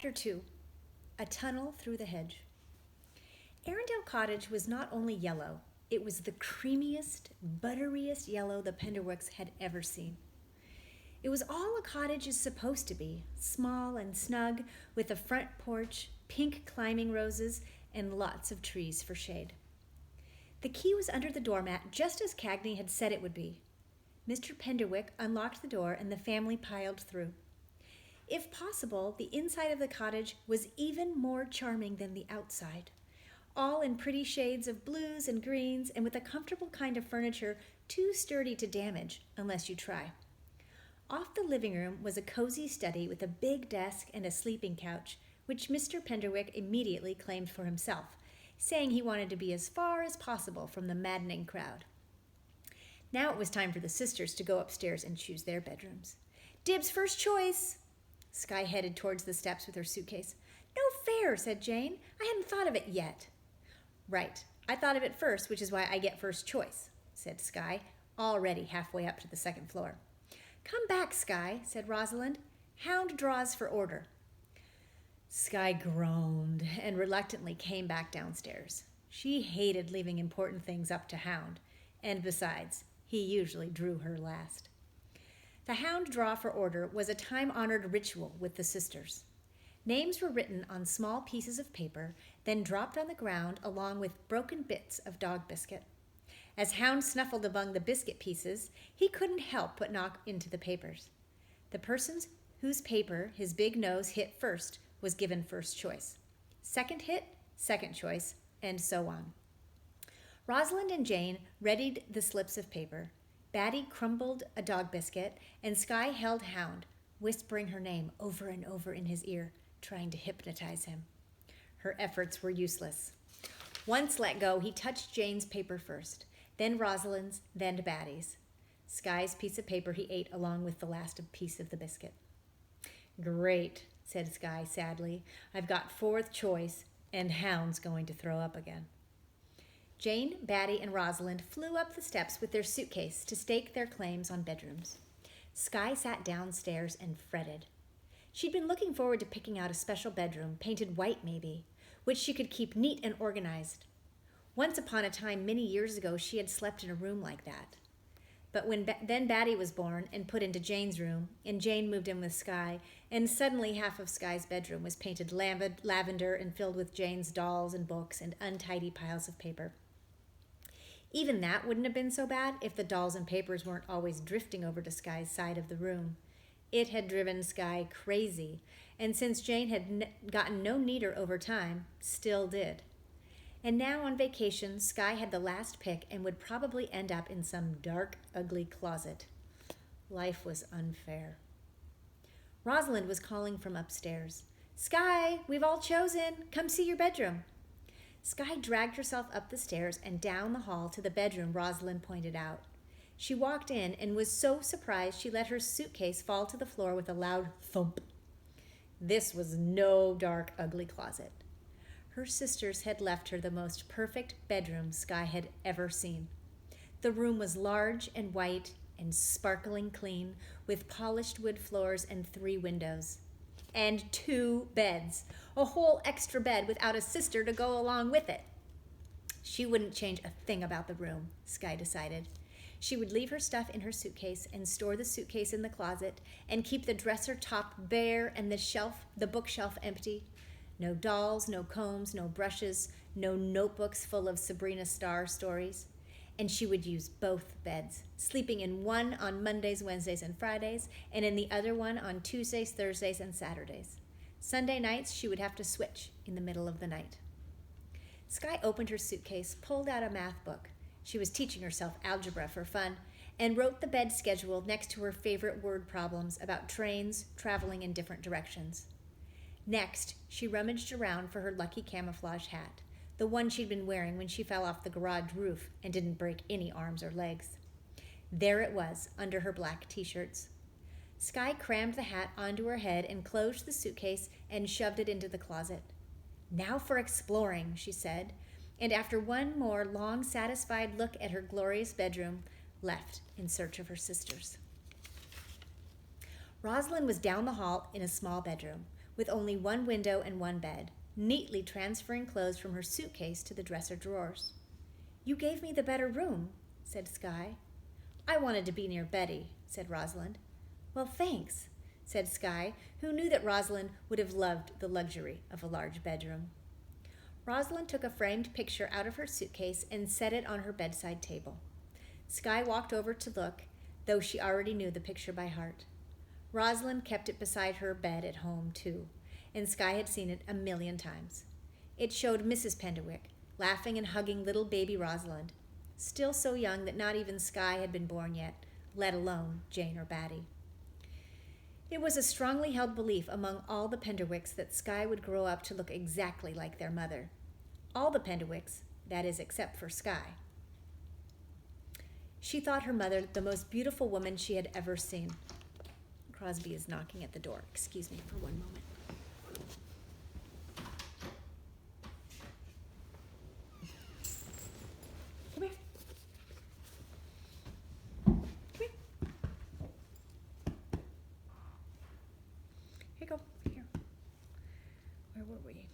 Chapter 2. A Tunnel Through the Hedge. Arundel Cottage was not only yellow, it was the creamiest, butteriest yellow the Penderwicks had ever seen. It was all a cottage is supposed to be, small and snug, with a front porch, pink climbing roses, and lots of trees for shade. The key was under the doormat, just as Cagney had said it would be. Mr. Penderwick unlocked the door and the family piled through. If possible, the inside of the cottage was even more charming than the outside, all in pretty shades of blues and greens and with a comfortable kind of furniture too sturdy to damage unless you try. Off the living room was a cozy study with a big desk and a sleeping couch, which Mr. Penderwick immediately claimed for himself, saying he wanted to be as far as possible from the maddening crowd. Now it was time for the sisters to go upstairs and choose their bedrooms. "Dib's first choice!" Skye headed towards the steps with her suitcase. "No fair," said Jane. "I hadn't thought of it yet." "Right. I thought of it first, which is why I get first choice," said Skye, already halfway up to the second floor. "Come back, Skye," said Rosalind. "Hound draws for order." Skye groaned and reluctantly came back downstairs. She hated leaving important things up to Hound, and besides, he usually drew her last. The hound draw for order was a time-honored ritual with the sisters. Names were written on small pieces of paper, then dropped on the ground along with broken bits of dog biscuit. As Hound snuffled among the biscuit pieces, he couldn't help but knock into the papers. The person whose paper his big nose hit first was given first choice. Second hit, second choice, and so on. Rosalind and Jane readied the slips of paper. Batty crumbled a dog biscuit, and Skye held Hound, whispering her name over and over in his ear, trying to hypnotize him. Her efforts were useless. Once let go, he touched Jane's paper first, then Rosalind's, then Batty's. Skye's piece of paper he ate along with the last piece of the biscuit. "Great," said Skye sadly. "I've got fourth choice, and Hound's going to throw up again." Jane, Batty, and Rosalind flew up the steps with their suitcase to stake their claims on bedrooms. Skye sat downstairs and fretted. She'd been looking forward to picking out a special bedroom, painted white maybe, which she could keep neat and organized. Once upon a time, many years ago, she had slept in a room like that. But then Batty was born and put into Jane's room, and Jane moved in with Skye, and suddenly half of Skye's bedroom was painted lavender and filled with Jane's dolls and books and untidy piles of paper. Even that wouldn't have been so bad if the dolls and papers weren't always drifting over to Skye's side of the room. It had driven Skye crazy, and since Jane had gotten no neater over time, still did. And now on vacation, Skye had the last pick and would probably end up in some dark, ugly closet. Life was unfair. Rosalind was calling from upstairs. "Skye, we've all chosen. Come see your bedroom." Skye dragged herself up the stairs and down the hall to the bedroom Rosalind pointed out. She walked in and was so surprised she let her suitcase fall to the floor with a loud thump. This was no dark, ugly closet. Her sisters had left her the most perfect bedroom Skye had ever seen. The room was large and white and sparkling clean, with polished wood floors and 3 windows. And 2 beds, a whole extra bed without a sister to go along with it. She wouldn't change a thing about the room, Skye decided. She would leave her stuff in her suitcase and store the suitcase in the closet and keep the dresser top bare and the bookshelf empty. No dolls, no combs, no brushes, no notebooks full of Sabrina Starr stories. And she would use both beds, sleeping in one on Mondays, Wednesdays, and Fridays, and in the other one on Tuesdays, Thursdays, and Saturdays. Sunday nights, she would have to switch in the middle of the night. Skye opened her suitcase, pulled out a math book. She was teaching herself algebra for fun, and wrote the bed schedule next to her favorite word problems about trains traveling in different directions. Next, she rummaged around for her lucky camouflage hat, the one she'd been wearing when she fell off the garage roof and didn't break any arms or legs. There it was, under her black t-shirts. Skye crammed the hat onto her head and closed the suitcase and shoved it into the closet. "Now for exploring," she said, and after one more long, satisfied look at her glorious bedroom, left in search of her sisters. Rosalind was down the hall in a small bedroom, with only one window and one bed, neatly transferring clothes from her suitcase to the dresser drawers. "You gave me the better room," said Skye. "I wanted to be near Betty," said Rosalind. "Well, thanks," said Skye, who knew that Rosalind would have loved the luxury of a large bedroom. Rosalind took a framed picture out of her suitcase and set it on her bedside table. Skye walked over to look, though she already knew the picture by heart. Rosalind kept it beside her bed at home, too, and Skye had seen it a million times. It showed Mrs. Penderwick laughing and hugging little baby Rosalind, still so young that not even Skye had been born yet, let alone Jane or Batty. It was a strongly held belief among all the Penderwicks that Skye would grow up to look exactly like their mother. All the Penderwicks, that is, except for Skye. She thought her mother the most beautiful woman she had ever seen. Crosby is knocking at the door. Excuse me for one moment. Come here. Come here. Here you go. Here. Where were we?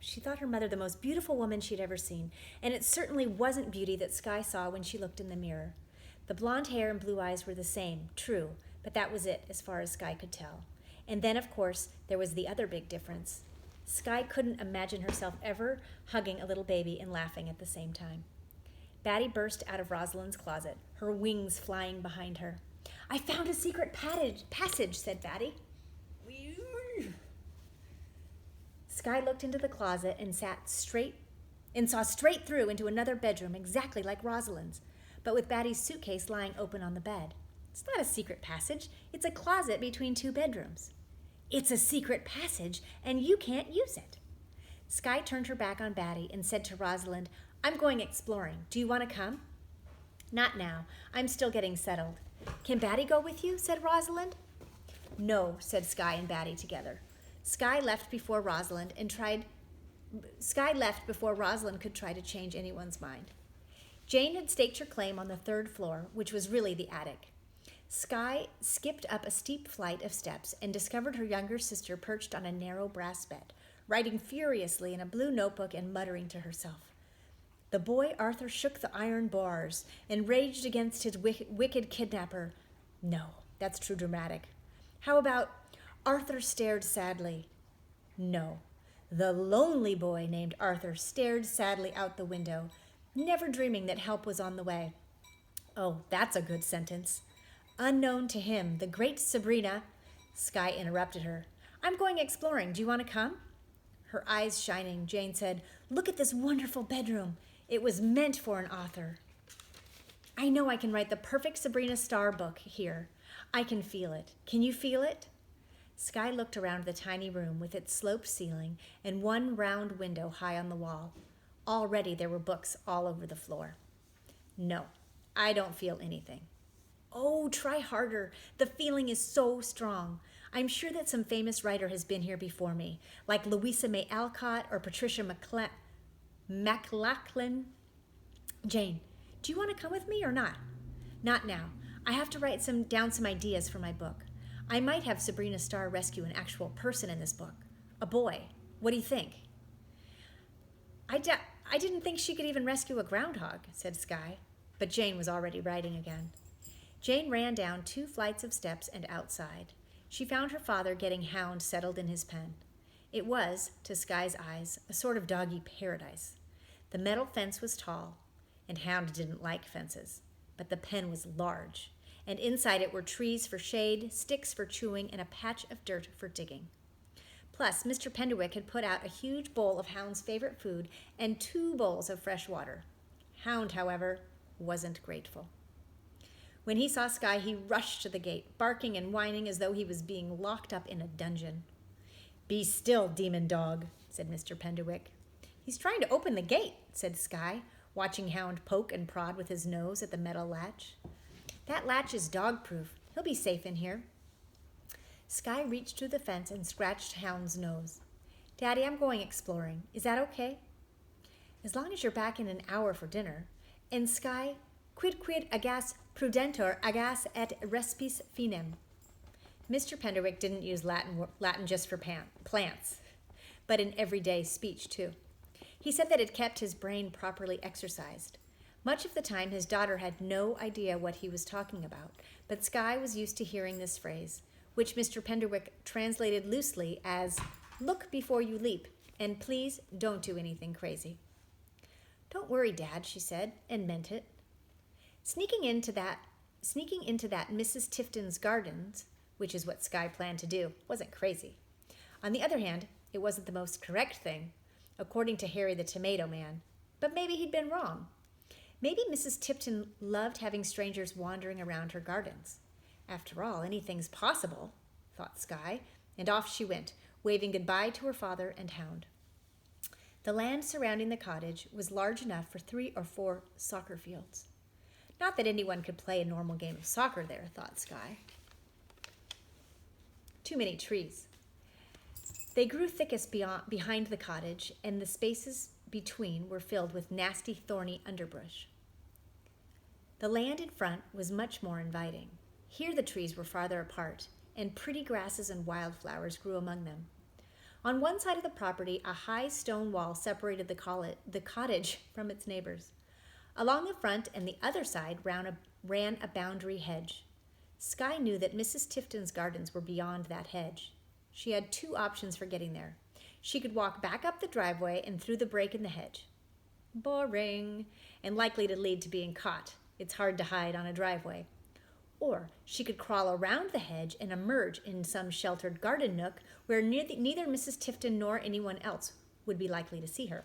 She thought her mother the most beautiful woman she'd ever seen, and it certainly wasn't beauty that Skye saw when she looked in the mirror. The blonde hair and blue eyes were the same, true, but that was it as far as Skye could tell. And then, of course, there was the other big difference. Skye couldn't imagine herself ever hugging a little baby and laughing at the same time. Batty burst out of Rosalind's closet, her wings flying behind her. "I found a secret passage," said Batty. Skye looked into the closet and saw straight through into another bedroom exactly like Rosalind's, but with Batty's suitcase lying open on the bed. "It's not a secret passage. It's a closet between two bedrooms." "It's a secret passage, and you can't use it." Skye turned her back on Batty and said to Rosalind, "I'm going exploring. Do you want to come?" "Not now. I'm still getting settled." "Can Batty go with you?" said Rosalind. "No," said Skye and Batty together. Skye left before Rosalind could try to change anyone's mind. Jane had staked her claim on the third floor, which was really the attic. Skye skipped up a steep flight of steps and discovered her younger sister perched on a narrow brass bed, writing furiously in a blue notebook and muttering to herself. The boy Arthur shook the iron bars and raged against his wicked kidnapper. No, that's too dramatic. How about Arthur stared sadly? No, the lonely boy named Arthur stared sadly out the window, never dreaming that help was on the way. Oh, that's a good sentence. Unknown to him, the great Sabrina... Skye interrupted her. "I'm going exploring. Do you want to come?" Her eyes shining, Jane said, "Look at this wonderful bedroom. It was meant for an author." "I know I can write the perfect Sabrina Starr book here. I can feel it. Can you feel it?" Skye looked around the tiny room with its sloped ceiling and one round window high on the wall. Already there were books all over the floor. "No, I don't feel anything." "Oh, try harder. The feeling is so strong. I'm sure that some famous writer has been here before me, like Louisa May Alcott or Patricia MacLachlan. Jane, do you want to come with me or not?" "Not now. I have to write down some ideas for my book. I might have Sabrina Starr rescue an actual person in this book. A boy. What do you think?" I didn't think she could even rescue a groundhog," said Skye, but Jane was already writing again. Jane ran down 2 flights of steps and outside. She found her father getting Hound settled in his pen. It was, to Skye's eyes, a sort of doggy paradise. The metal fence was tall, and Hound didn't like fences, but the pen was large, and inside it were trees for shade, sticks for chewing, and a patch of dirt for digging. Plus, Mr. Penderwick had put out a huge bowl of Hound's favorite food and 2 bowls of fresh water. Hound, however, wasn't grateful. When he saw Skye, he rushed to the gate, barking and whining as though he was being locked up in a dungeon. "Be still, demon dog," said Mr. Penderwick. "He's trying to open the gate," said Skye, watching Hound poke and prod with his nose at the metal latch. "That latch is dog-proof. He'll be safe in here." Skye reached through the fence and scratched Hound's nose. "Daddy, I'm going exploring. Is that okay?" as long as you're back in an hour for dinner. And Skye, quid agas prudentur agas et respice finem. Mr. Penderwick didn't use Latin just for plants, but in everyday speech too. He said that it kept his brain properly exercised. Much of the time, his daughter had no idea what he was talking about, but Skye was used to hearing this phrase, which Mr. Penderwick translated loosely as, "Look before you leap, and please don't do anything crazy." "Don't worry, Dad," she said, and meant it. Sneaking into that Mrs. Tifton's gardens, which is what Skye planned to do, wasn't crazy. On the other hand, it wasn't the most correct thing, according to Harry the Tomato Man, but maybe he'd been wrong. Maybe Mrs. Tifton loved having strangers wandering around her gardens. After all, anything's possible, thought Skye, and off she went, waving goodbye to her father and hound. The land surrounding the cottage was large enough for 3 or 4 soccer fields. Not that anyone could play a normal game of soccer there, thought Skye. Too many trees. They grew thickest behind the cottage, and the spaces between were filled with nasty, thorny underbrush. The land in front was much more inviting. Here the trees were farther apart, and pretty grasses and wildflowers grew among them. On one side of the property, a high stone wall separated the cottage from its neighbors. Along the front and the other side ran a boundary hedge. Skye knew that Mrs. Tifton's gardens were beyond that hedge. She had 2 options for getting there. She could walk back up the driveway and through the break in the hedge. Boring, and likely to lead to being caught. It's hard to hide on a driveway. Or she could crawl around the hedge and emerge in some sheltered garden nook where neither Mrs. Tifton nor anyone else would be likely to see her.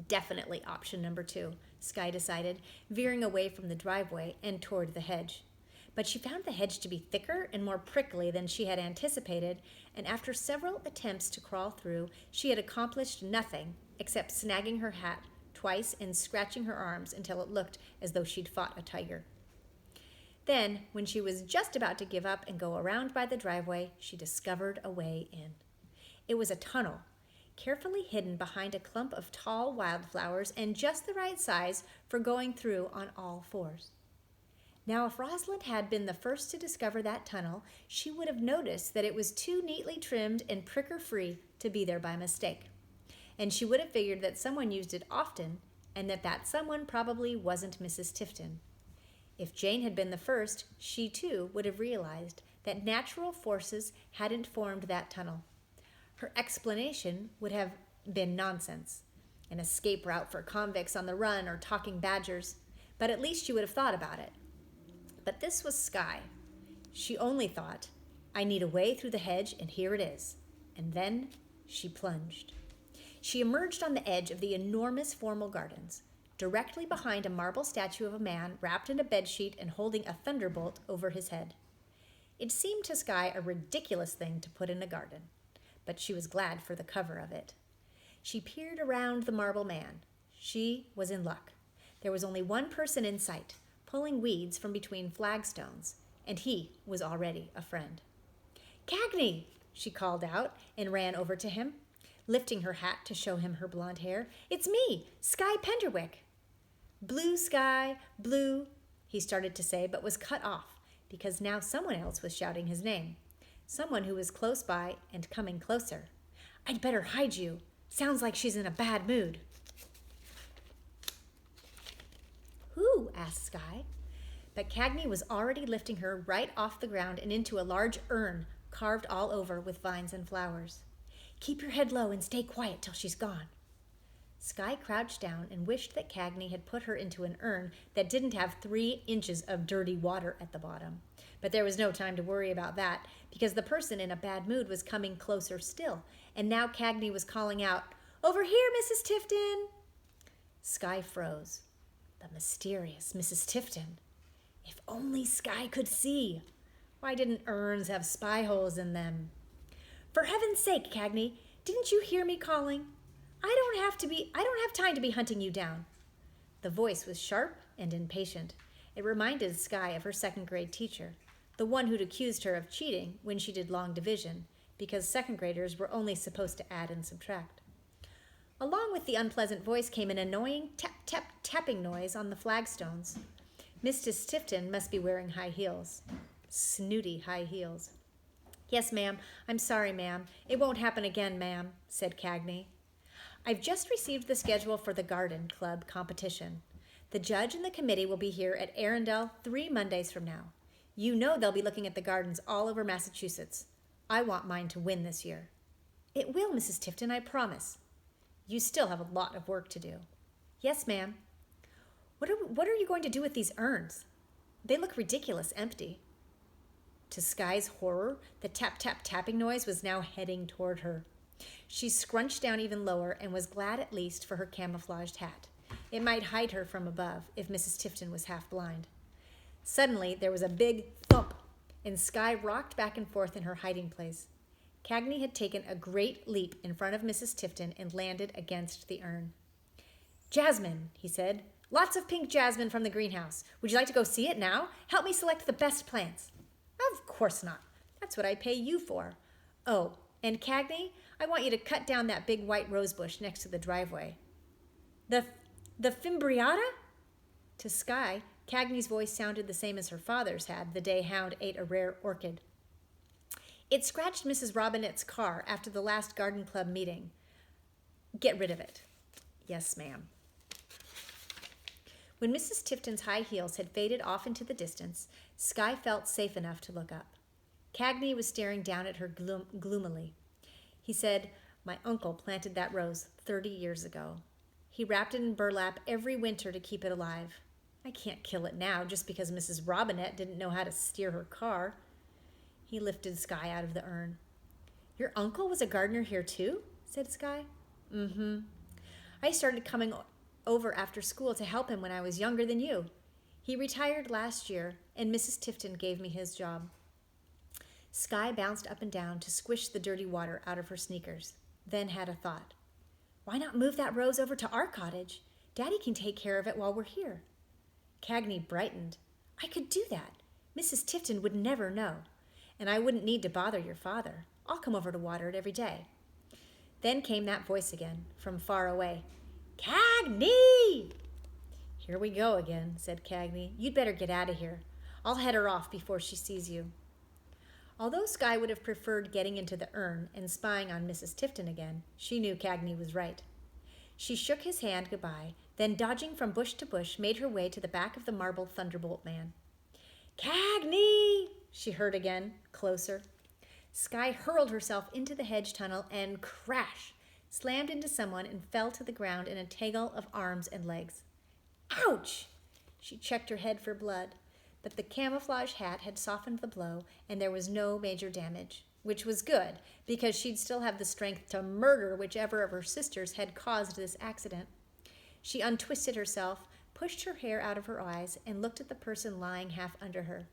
Definitely option number 2, Skye decided, veering away from the driveway and toward the hedge. But she found the hedge to be thicker and more prickly than she had anticipated, and after several attempts to crawl through, she had accomplished nothing except snagging her hat twice and scratching her arms until it looked as though she'd fought a tiger. Then, when she was just about to give up and go around by the driveway, she discovered a way in. It was a tunnel, carefully hidden behind a clump of tall wildflowers and just the right size for going through on all 4s. Now, if Rosalind had been the first to discover that tunnel, she would have noticed that it was too neatly trimmed and pricker-free to be there by mistake. And she would have figured that someone used it often, and that someone probably wasn't Mrs. Tifton. If Jane had been the first, she too would have realized that natural forces hadn't formed that tunnel. Her explanation would have been nonsense, an escape route for convicts on the run or talking badgers, but at least she would have thought about it. But this was Skye. She only thought, "I need a way through the hedge, and here it is." And then she plunged. She emerged on the edge of the enormous formal gardens, directly behind a marble statue of a man wrapped in a bedsheet and holding a thunderbolt over his head. It seemed to Skye a ridiculous thing to put in a garden, but she was glad for the cover of it. She peered around the marble man. She was in luck. There was only one person in sight, pulling weeds from between flagstones, and he was already a friend. "Cagney!" she called out and ran over to him, lifting her hat to show him her blonde hair. "It's me, Skye Penderwick." "Blue sky, blue," he started to say, but was cut off because now someone else was shouting his name, someone who was close by and coming closer. "I'd better hide you. Sounds like she's in a bad mood." "Who?" asked Skye. But Cagney was already lifting her right off the ground and into a large urn carved all over with vines and flowers. "Keep your head low and stay quiet till she's gone." Skye crouched down and wished that Cagney had put her into an urn that didn't have 3 inches of dirty water at the bottom. But there was no time to worry about that, because the person in a bad mood was coming closer still, and now Cagney was calling out, "Over here, Mrs. Tifton!" Skye froze. The mysterious Mrs. Tifton. If only Skye could see. Why didn't urns have spy holes in them? "For heaven's sake, Cagney, didn't you hear me calling? I don't have time to be hunting you down." The voice was sharp and impatient. It reminded Skye of her 2nd grade teacher, the one who'd accused her of cheating when she did long division, because 2nd graders were only supposed to add and subtract. Along with the unpleasant voice came an annoying tapping noise on the flagstones. Mrs. Tifton must be wearing high heels. Snooty high heels. Yes, ma'am. I'm sorry, ma'am. It won't happen again, ma'am, said Cagney. I've just received the schedule for the garden club competition. The judge and the committee will be here at Arundel 3 Mondays from now. You know they'll be looking at the gardens all over Massachusetts. I want mine to win this year. It will, Mrs. Tifton, I promise. You still have a lot of work to do. Yes, ma'am. What are you going to do with these urns? They look ridiculous empty. To Skye's horror, the tapping noise was now heading toward her. She scrunched down even lower and was glad at least for her camouflaged hat. It might hide her from above if Mrs. Tifton was half blind. Suddenly, there was a big thump, and Skye rocked back and forth in her hiding place. Cagney had taken a great leap in front of Mrs. Tifton and landed against the urn. Jasmine, he said. Lots of pink jasmine from the greenhouse. Would you like to go see it now? Help me select the best plants. Of course not. That's what I pay you for. Oh, and Cagney, I want you to cut down that big white rose bush next to the driveway. The Fimbriata? To Skye, Cagney's voice sounded the same as her father's had the day Hound ate a rare orchid. It scratched Mrs. Robinette's car after the last garden club meeting. Get rid of it. Yes, ma'am. When Mrs. Tifton's high heels had faded off into the distance, Skye felt safe enough to look up. Cagney was staring down at her gloomily. He said, My uncle planted that rose 30 years ago. He wrapped it in burlap every winter to keep it alive. I can't kill it now just because Mrs. Robinette didn't know how to steer her car. He lifted Skye out of the urn. Your uncle was a gardener here too? Said Skye. Mm-hmm. I started coming over after school to help him when I was younger than you. He retired last year, and Mrs. Tifton gave me his job. Skye bounced up and down to squish the dirty water out of her sneakers, then had a thought. Why not move that rose over to our cottage? Daddy can take care of it while we're here. Cagney brightened. I could do that. Mrs. Tifton would never know, and I wouldn't need to bother your father. I'll come over to water it every day. Then came that voice again, from far away. Cagney! Here we go again, said Cagney. You'd better get out of here. I'll head her off before she sees you. Although Skye would have preferred getting into the urn and spying on Mrs. Tifton again, she knew Cagney was right. She shook his hand goodbye, then dodging from bush to bush, made her way to the back of the marble thunderbolt man. Cagney! She heard again, closer. Skye hurled herself into the hedge tunnel and crash, slammed into someone and fell to the ground in a tangle of arms and legs. Ouch! She checked her head for blood, but the camouflage hat had softened the blow and there was no major damage, which was good because she'd still have the strength to murder whichever of her sisters had caused this accident. She untwisted herself, pushed her hair out of her eyes, and looked at the person lying half under her.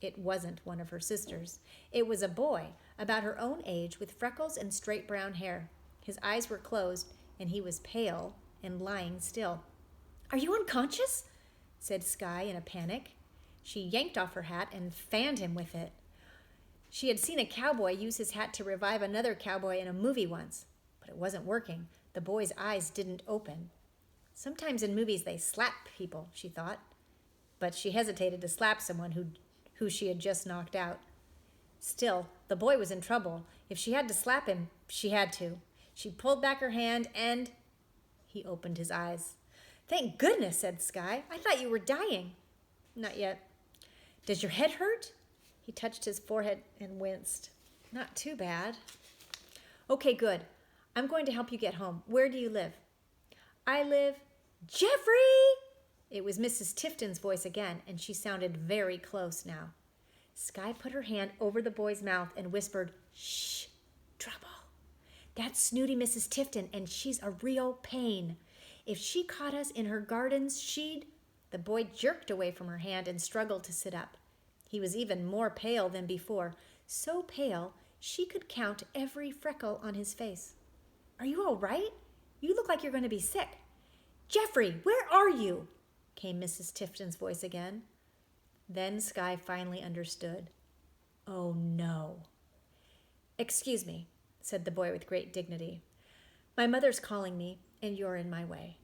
It wasn't one of her sisters. It was a boy, about her own age, with freckles and straight brown hair. His eyes were closed, and he was pale and lying still. Are you unconscious? Said Skye in a panic. She yanked off her hat and fanned him with it. She had seen a cowboy use his hat to revive another cowboy in a movie once, but it wasn't working. The boy's eyes didn't open. Sometimes in movies they slap people, she thought, but she hesitated to slap someone who she had just knocked out. Still, the boy was in trouble. If she had to slap him, she had to. She pulled back her hand and he opened his eyes. Thank goodness, said Skye. I thought you were dying. Not yet. Does your head hurt? He touched his forehead and winced. Not too bad. Okay, good. I'm going to help you get home. Where do you live? I live... Jeffrey! It was Mrs. Tifton's voice again, and she sounded very close now. Skye put her hand over the boy's mouth and whispered, Shh, trouble. That's snooty Mrs. Tifton, and she's a real pain. If she caught us in her gardens, she'd... The boy jerked away from her hand and struggled to sit up. He was even more pale than before, so pale she could count every freckle on his face. Are you all right? You look like you're going to be sick. Jeffrey, where are you? Came Mrs. Tifton's voice again. Then Skye finally understood. Oh, no. Excuse me, said the boy with great dignity, My mother's calling me, and you're in my way.